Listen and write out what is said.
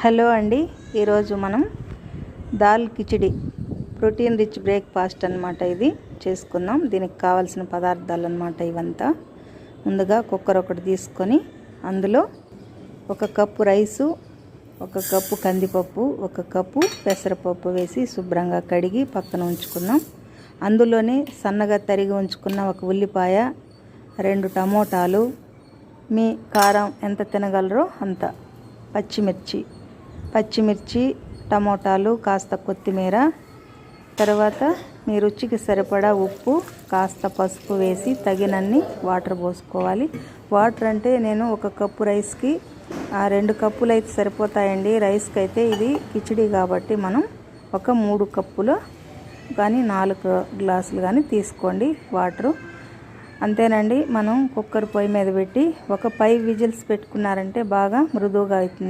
Hello అండి, ఈరోజు మనం dal khichdi protein rich breakfast అన్నమాట. ఇది చేసుకుందాం. దీనికి కావాల్సిన పదార్థాలు అన్నమాట ఇవంతా. ముందుగా కుక్కర్ ఒకటి తీసుకొని అందులో 1 కప్పు రైసు, 1 కప్పు కందిపప్పు, 1 కప్పు పెసరపప్పు వేసి శుభ్రంగా కడిగి పక్కన ఉంచుకుందాం. అందులోనే సన్నగా తరిగి ఉంచుకున్న 1 ఉల్లిపాయ, 2 టమోటాలు, మీ కారం ఎంత తినగలరో అంత, పచ్చిమిర్చి, టమోటాలు, కాస్త కొత్తిమీర, తర్వాత మీ రుచికి సరిపడా ఉప్పు, కాస్త పసుపు వేసి తగినన్ని వాటర్ పోసుకోవాలి. వాటర్ అంటే నేను 1 కప్పు రైస్కి 2 కప్పులు అయితే సరిపోతాయండి. రైస్కి అయితే ఇది కిచిడి కాబట్టి మనం ఒక 3 కప్పులు కానీ 4 గ్లాసులు కానీ తీసుకోండి వాటరు. అంతేనండి. మనం కుక్కర్ పొయ్యి మీద పెట్టి ఒక 5 విజిల్స్ పెట్టుకున్నారంటే బాగా మృదువుగా అవుతుంది.